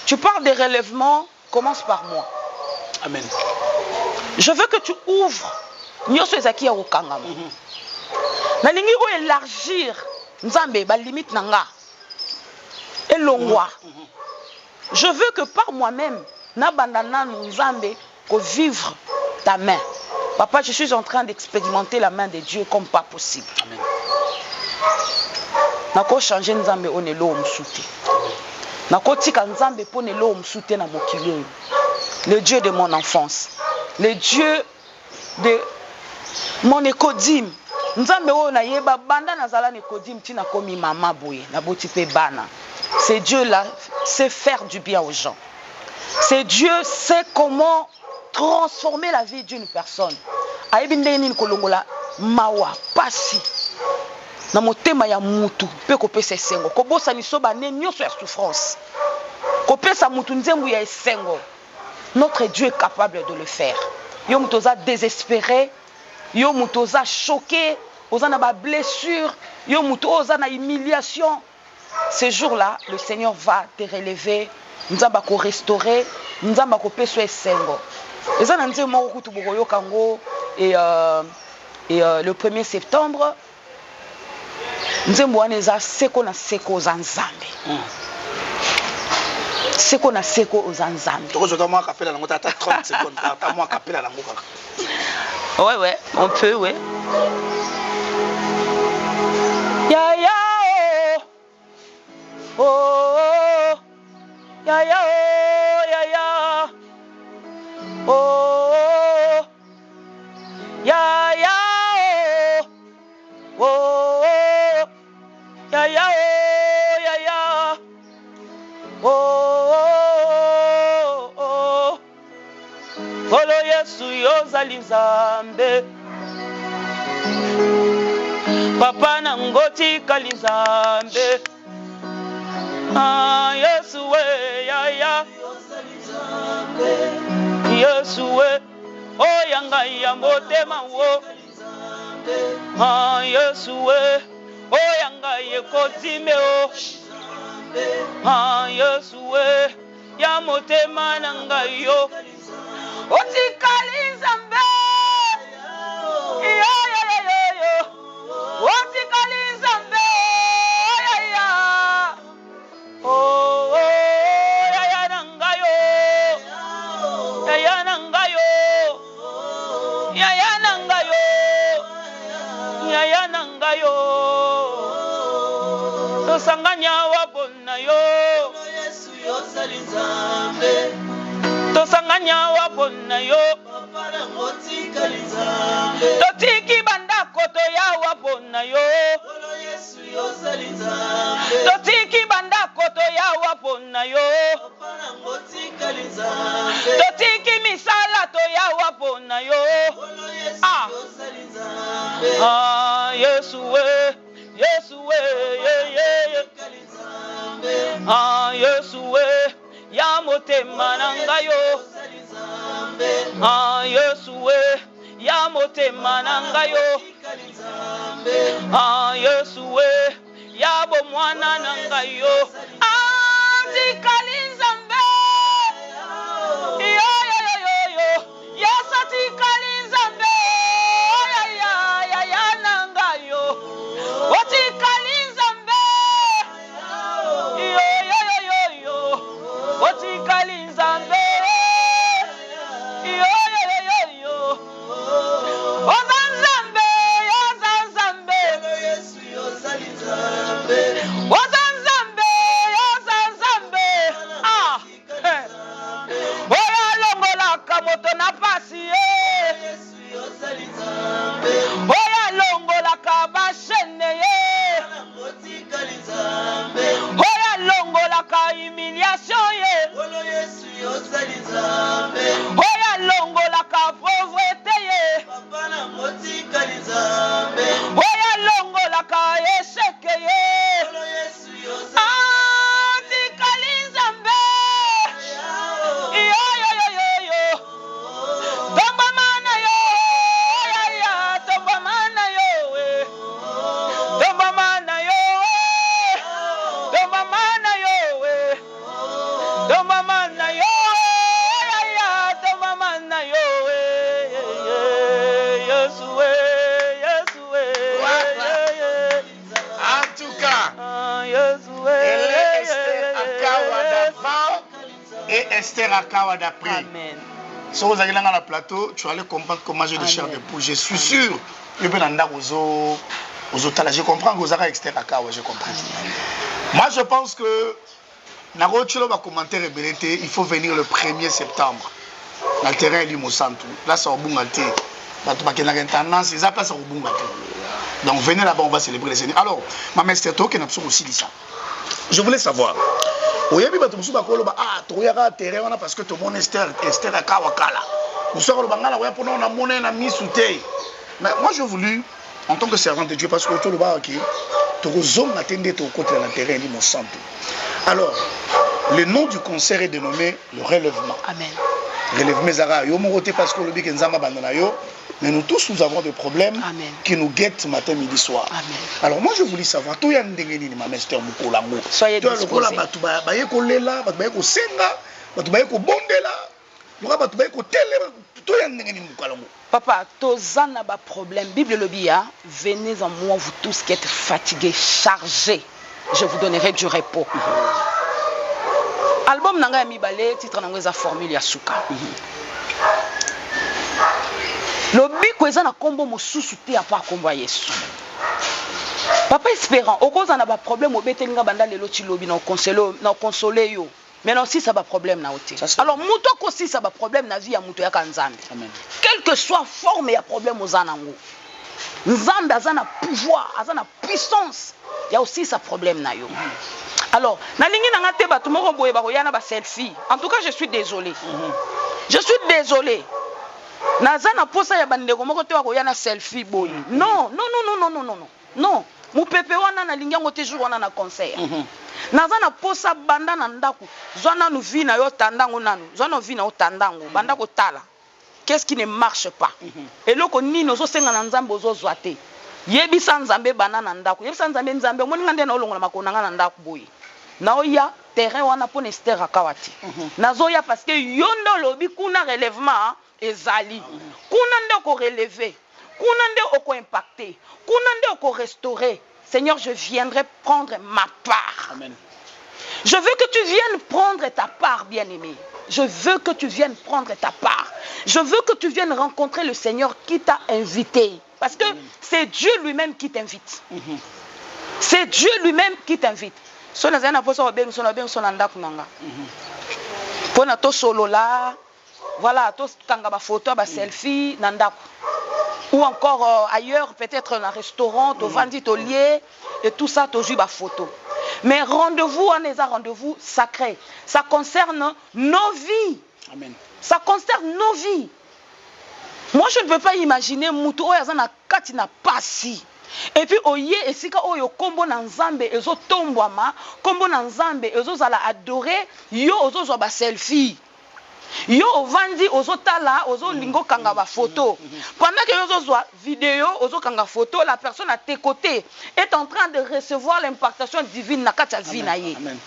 Tu parles des relèvements, commence par moi. Amen. Je veux que tu ouvres nyoso ezaki ya okangama. Na lingi ko élargir nzambe ba limite nanga. Elongwa. Je veux que par moi-même na bandana nzambe ko vivre ta main. Papa, je suis en train d'expérimenter la main de Dieu comme pas possible. Amen. Nako changer nzambe onelo msuti. Nako tika nzambe ponelo msuti na mokili. Le Dieu de mon enfance. Le Dieu de mon écodime. Nzambe o na yeba banda nazala écodime tina komi mama boye na boti pe bana. C'est Dieu là sait faire du bien aux gens. C'est Dieu sait comment transformer la vie d'une personne. Ayebi ndenge nini kolongola mawa pasi na motema ya mutu pe kopesa esengo kobosa niso bane nyonso ya souffrance kopesa mutu nzembu ya esengo. Notre Dieu est capable de le faire. Yo mutu oza désespéré, yo mutu oza choqué, oza na ba blessure, yo mutu oza na humiliation. Ce jour-là, le Seigneur va te relever, nzamba ko restaurer, nzamba ko peso esengo. Eza na nzembo moko kutu bokoyo kango et le 1er septembre nzembo wana eza seko na seko za nzambe. Seko na seko za nzambe. Tokozoka moi kapela nango tata 30 secondes tata moi kapela nango kaka. Ouais, on peut, ouais. Ya ya oh oh ya ya oh ya ya oh ya ya oh ya ya oh ya ya oh Kolo Yesu yozali Nzambe Papa nangoti kali Nzambe Yesu we ya ya Yesu we o yanga ya motema wo Yesu we o yanga ye kodime o Yesu we ya motema nanga yo Otikali Nzambe ya Otikali Nzambe ya oh ya nanga yo ya nanga yo ya nanga yo ya nanga yo tosanganya wabona yo Yesu yozali Nzambe tosanganya wabona yo papa na ngotikali Nzambe totiki bandako to ya wabona yo Yesu yozali Nzambe totiki Ah, Yesue, Yesue, ah, Yesue, ya motema na ngai yo. Ah, Yesue, ya motema na ngai yo. Ah, Yesue, ya bo mwana na ngai yo. Ah, tikali Nzambe. Yo yo yo yo yo. Yesu tikali Nzambe. Ya na ngai yo. O tikali Nzambe. Yo yo yo yo yo. O tikali Nzambe. Yo yo yo yo yo. O Nzambe, yo Nzambe. Yesu yo zali Nzambe. O Nzambe, yo Nzambe. Ah. Oya longolaka moto na pasi ye. Yesu yo zali Nzambe. Oya longolaka bashene ye. Otikali Nzambe. Oya longolaka humiliation ye. Olo Yesu yo zali Nzambe. Oya longolaka pauvreté ye. Papa na otikali Nzambe. Oya longolaka échec ye. Olo Yesu yo zali Ah, tikali Nzambe. Yo yo yo yo yo. Tomba mana yo. Ya ya tomba mana yo. Tomba mana yo. Tomba mana yo. Tomba mana yo. Ya ya tomba mana yo. Yesue, Yesue. En tout cas, Yesue. elle est Esther Akawa d'avant et Esther Akawa d'après. Amen. Si vous allez dans le plateau, tu vas aller comprendre comment j'ai de chair de poule. Je suis sûr. Je comprends que vous avez Esther Akawa, je comprends. Moi, je pense que dans le commentaire, il faut venir le 1er septembre. Dans le terrain du Monsanto. Là, c'est au Bungate. Donc, venez là-bas, on va célébrer les Seigneurs. Alors, ma mère Esther, je voulais savoir. Parce que tout le monde Esther Akawa Kala. Mais moi, j'ai voulu, en tant que servant de Dieu, parce que tout le monde qui alors, le nom du concert est dénommé le relèvement. Amen. Relèvement Zara, parce que le bic nzamba bandana yo, mais nous tous nous avons des problèmes Amen. qui nous guettent matin, midi, soir. Amen. Alors moi je voulais savoir, toi yann ndengeni ni ma master mukolango. Soyez toi disposés. lokola batu ba ye ko lela, batu ba ye ko senga, batu ba ye ko bondela, batu ba ye ko tele, toi yann ndengeni mukolango. Papa, toza na ba problème. Bible le bia, venez en moi vous tous qui êtes fatigués, chargés. Je vous donnerai du repos. Album nanga mi balé, titre nanga za formule ya suka. Lobi ko eza na kombo mosusu te apa kombo Yesu. Papa espérant, okoza na ba problème obetelinga banda lelo ti lobi na consoler yo. Mais non si ça ba problème na oté. Alors muto ko si ça ba problème na vie ya muto ya kanzambe. Amen. Quelle que soit forme ya problème ozanango. Nzambe azana pouvoir, azana puissance. Il y a aussi sa problème na yo. Alors, nalingi nanga te batu moko boye ba koyana ba selfie. En tout cas, je suis désolé. Je suis désolé. Nazana posa ya bandeko moko te ba koyana selfie boye. Non, non, non, non, non, non, non, non. Non. Mu pepe wana nalingi ngo te jour wana na concert. Nazana posa banda na ndaku. Zwana nu vi na yo tandango nanu. Zwana vi na yo tandango. Banda ko tala. Qu'est-ce qui ne marche pas? Et loko nino zo senga na nzambe ozo zwate. Yebisa nzambe banana ndako. Yebisa nzambe nzambe moni ngande na olongola makona nga na ndako boye. Na oya terrain wana pour Esther Akawati. Nazoya parce que yondo lobi kuna relèvement ezali. Kuna nde ko relever. Kuna nde ko impacter. Kuna nde ko restaurer. Seigneur, je viendrai prendre ma part. Amen. Je veux que tu viennes prendre ta part, bien-aimé. Je veux que tu viennes prendre ta part. Je veux que tu viennes rencontrer le Seigneur qui t'a invité. Parce que c'est Dieu lui-même qui t'invite. C'est Dieu lui-même qui t'invite. Voilà, photo, selfie, ou encore ailleurs, peut-être un restaurant, au vendit au lieu, et tout ça, tu joues photo. Mais rendez-vous, on est à rendez-vous sacré. Ça concerne nos vies. Amen. Ça concerne nos vies. Moi, je ne peux pas imaginer Moutou Oyazana Katina Passi. Et puis, oye, et si oyo kombo na nzambe, ezo tombwama, kombo na nzambe, ezo zala adoré, yo ozo zo ba selfie. Yo ovandi ozo tala, ozo lingo kanga ba photo. Pendant que yo zo vidéo, ozo kanga photo, la personne à tes côtés est en train de recevoir l'impactation divine na katia vie na ye. Amen.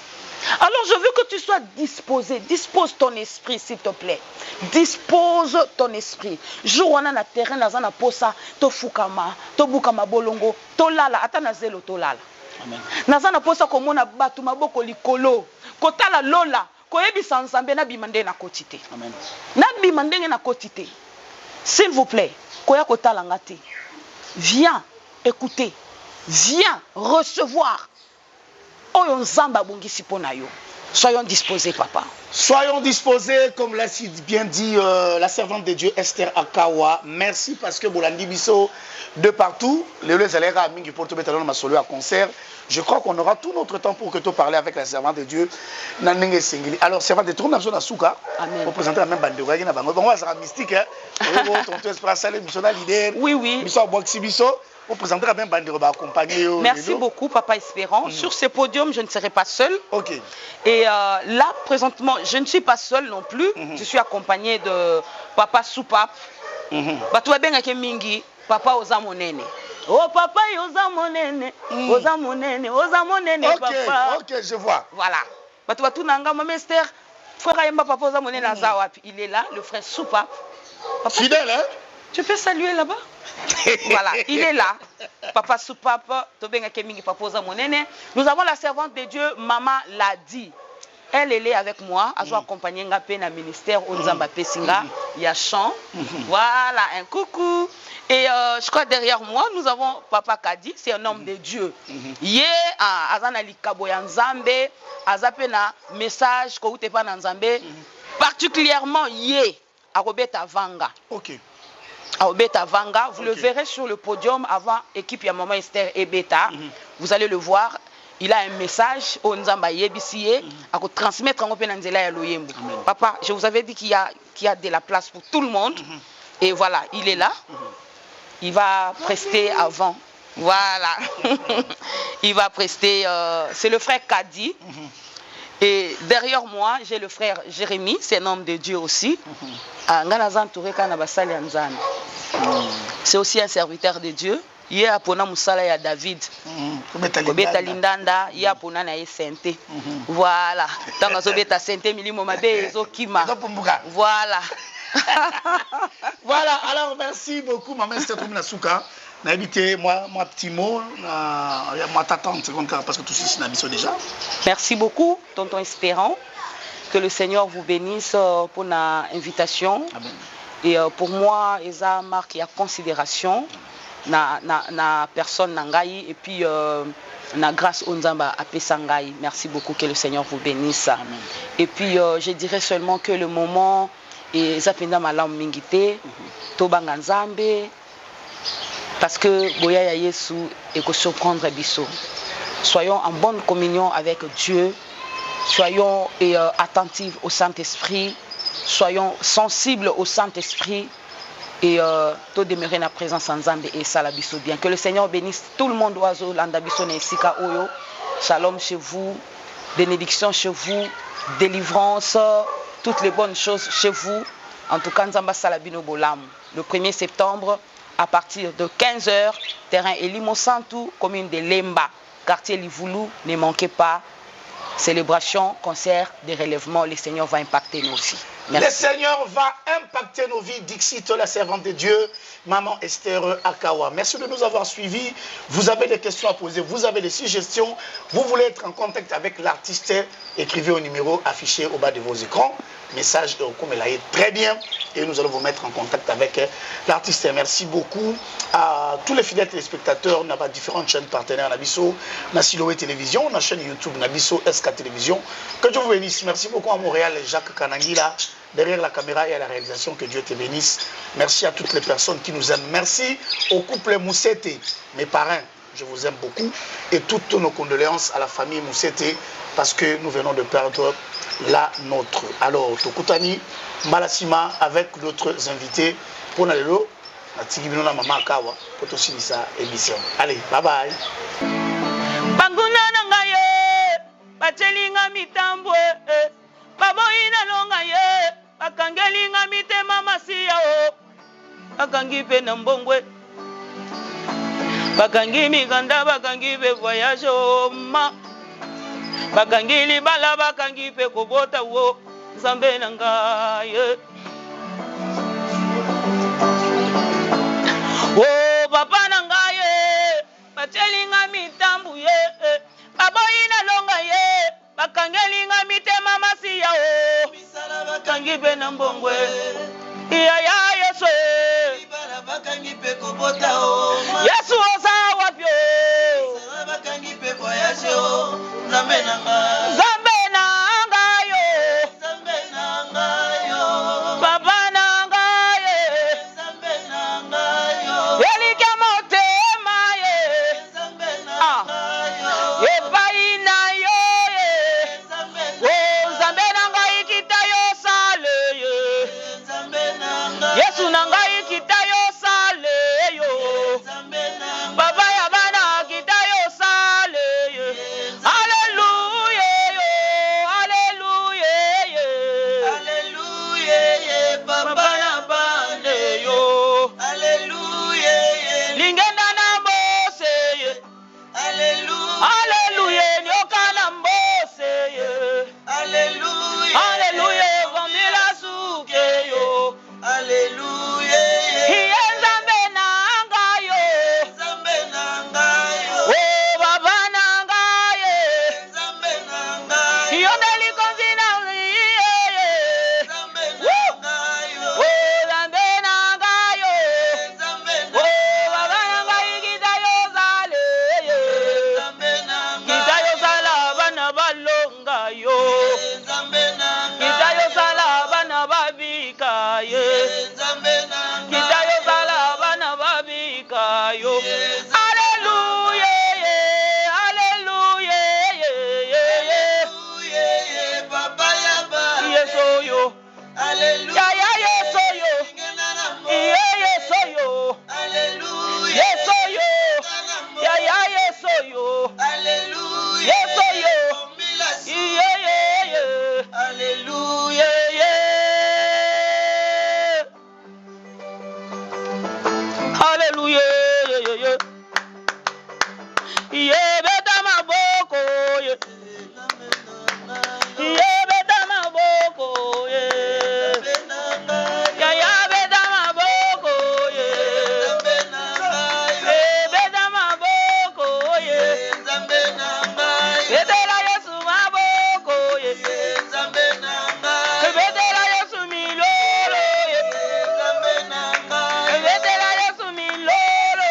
Alors je veux que tu sois disposé. Dispose ton esprit, s'il te plaît. Dispose ton esprit. Jour on a na terrain, na na posa, to fukama, to bukama bolongo, to lala, ata na zelo to lala. Amen. Na na posa komona batu maboko likolo, kotala lola, koyebisa nzambe na bimande na kotite. Amen. Na bimande na kotite. S'il vous plaît, koya kotala ngate. Viens écouter. Viens recevoir. Soyons disposés, papa. Soyons disposés, comme l'a si bien dit la servante de Dieu Esther Akawa. Merci parce que Bolandi Bisso de partout. À concert. Je crois qu'on aura tout notre temps pour que tu parles avec la servante de Dieu. Alors, servante de Dieu, on a Souka. Pour présenter la même bande de voix. On va faire mystique. Oui, oui. Merci beaucoup, Papa Espérant. Sur ce podium, je ne serai pas seul. Ok. Et là, présentement, je ne suis pas seul non plus. Je suis accompagné de Papa Soupap. Papa Ozamonene. Oh, Papa Ozamonene. Ozamonene. Ozamonene, papa. Ok, je vois. Voilà. Il est là, le frère Soupap. Fidèle, hein? Tu peux saluer là-bas? Voilà, il est là. Papa Soupapa, nous avons la servante de Dieu, Maman l'a dit. Elle est avec moi, elle a accompagné le ministère au Nzamba Pesinga. Il y a chant. Voilà, un coucou. Et je crois derrière moi, nous avons Papa Kadi, c'est un homme de Dieu. Yé, azana likaboya Nzambe, azapena message ko utepa na Nzambe, particulièrement yé, a Robeta Vanga. OK. À Obeta Vanga, vous le verrez sur le podium avant équipe ya Maman Esther et Beta. Vous allez le voir, il a un message au Nzamba Yebisiye à transmettre en Open Anzela ya Loyembo. Papa, je vous avais dit qu'il y a de la place pour tout le monde. Et voilà, il est là. Il va prester avant. Voilà. Il va prester, c'est le frère Kadi. Et derrière moi, j'ai le frère Jérémie, c'est un homme de Dieu aussi. C'est aussi un serviteur de Dieu. Il y a Pona Moussala et David. Kobeta Lindanda, il y a Pona na Sente. Voilà. Tant que Zobeta Sente, Milimo Mabe, Zokima. Voilà. Voilà, alors merci beaucoup, Maman Esther Nasuka. N'habitez moi petit mot, moi t'attends parce que tout ceci n'a déjà. Merci beaucoup, tonton Espérant. Que le Seigneur vous bénisse pour l'invitation. Et pour moi, Esa marque et considération na personne nangai et puis na grâce au Nzamba à Pesangai. Merci beaucoup, que le Seigneur vous bénisse. Amen. Et puis je dirais seulement que le moment est zapenda malam mingite tobanga Nzambe parce que boya ya Yesu et que surprendre biso. Soyons en bonne communion avec Dieu. Soyons attentifs au Saint-Esprit, soyons sensibles au Saint-Esprit et tout demeurer dans la présence en Zambé et Salabiso bien. Que le Seigneur bénisse tout le monde oiseau, Landabiso Nesika Oyo. Shalom chez vous, bénédiction chez vous, délivrance, toutes les bonnes choses chez vous. En tout cas, Nzamba Salabino Bolam. Le 1er septembre, à partir de 15h, terrain Elimo Santou, commune de Lemba, quartier Livoulou, ne manquez pas. Célébration, concert, des relèvements, le Seigneur va impacter nos vies. Merci. Le Seigneur va impacter nos vies. Dixit, la servante de Dieu, Maman Esther Akawa. Merci de nous avoir suivis. Vous avez des questions à poser, vous avez des suggestions. Vous voulez être en contact avec l'artiste, écrivez au numéro affiché au bas de vos écrans. Message de Okum Elaye, très bien. Et nous allons vous mettre en contact avec l'artiste. Merci beaucoup à tous les fidèles téléspectateurs. On a différentes chaînes partenaires. Nabiso, Nasiloé Télévision, la chaîne YouTube Nabiso SK Télévision. Que Dieu vous bénisse. Merci beaucoup à Montréal, Jacques Kanangila, derrière la caméra et à la réalisation. Que Dieu te bénisse. Merci à toutes les personnes qui nous aiment. Merci au couple Moussete, mes parrains. je vous aime beaucoup. Et toutes nos condoléances à la famille Moussete parce que nous venons de perdre la nôtre. Alors, Tokutani, Malasima avec d'autres invités pour Nalelo. Maman Kawa pour sa émission. Allez, bye bye. Banguna nangaye, bachelinga mitambwe, baboina longaye, bakangelinga mitema masiya o, bakangi pe nambongwe, bakangi miganda, bakangi pe voyage o ma, bakangi libala, bakangi pe kobota o, Nzambe nangaye. Oh, papa nangaye, bachelinga mitambu ye, baboina longa ye, bakangelinga mitema masiya o, bakangi pe nambongwe, iya Yesu, bakangi pe kobota o, Yesu osa wapyo, bakangi pe voyage o, Nzambe nangaye, Nzambe nangayo, Nzambe nangayo, papa nangaye, Nzambe nangayo. Yesu nangai kita yo sale yo, Baba ya bana kita yo sale yo, Hallelujah yo, Hallelujah yo, Hallelujah Baba na bande yo, Hallelujah lingenda na mbose yo, Hallelujah, Hallelujah nyokana mbose yo, Hallelujah, Hallelujah vamila suke yo, Hallelujah. Nzambe nangayo. Nzambe nangayo. Oh baba nangaye. Nzambe nangayo. Yondeli konzina uliye. Nzambe nangayo. Oh Nzambe nangayo. Nzambe nangayo. Oh baba nangayi kita yo sale. Nzambe nangayo. Kita yo sala bana balonga yo. Nzambe nangayo. Kita yo sala bana babika ye. Kita yo sala bana babika yo. Hallelujah, Hallelujah, Hallelujah, Papa ya ba. Yeso yo. Hallelujah, ya yeso yo. Yeso yo. Hallelujah. Yeso yo. Ya yeso yo. Hallelujah. Yeso yo. Hallelujah. Hallelujah. Yeah, beta maboko. Yeah, beta maboko. Yeah, beta maboko. Yeah, beta maboko. Yeah, beta la Yesu maboko. Yeah, beta la Yesu milolo. Beta la Yesu milolo.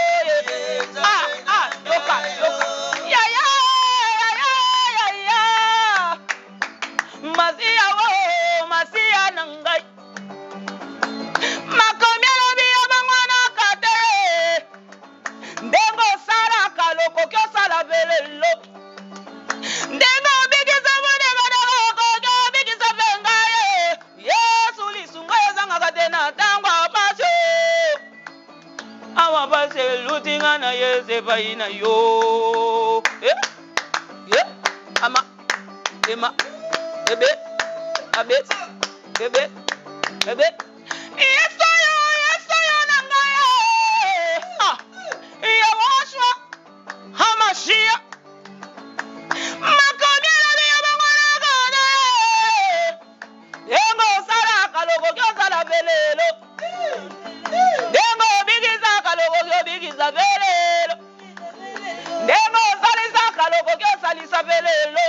Yoka. Masia nangai. Makomelo biya bangwana kate. Ndengo sara kaloko kyo sala belelo. Ndengo bigiza mune gadoko kyo bigiza bengaye. Yesu lisungaye zanga katena tangwa pasyo. Awa pasyo lutinga na yese paina yo. Ama. Ema. Ebe. Abet. Ebe. Yes, nangaye. Iya washwa. Hamashia. Makomela biya bangwana kane. Yengo sala kaloko kyo sala belelo. Yengo bigiza kaloko kyo bigiza belelo. Yengo salisa kaloko kyo salisa belelo.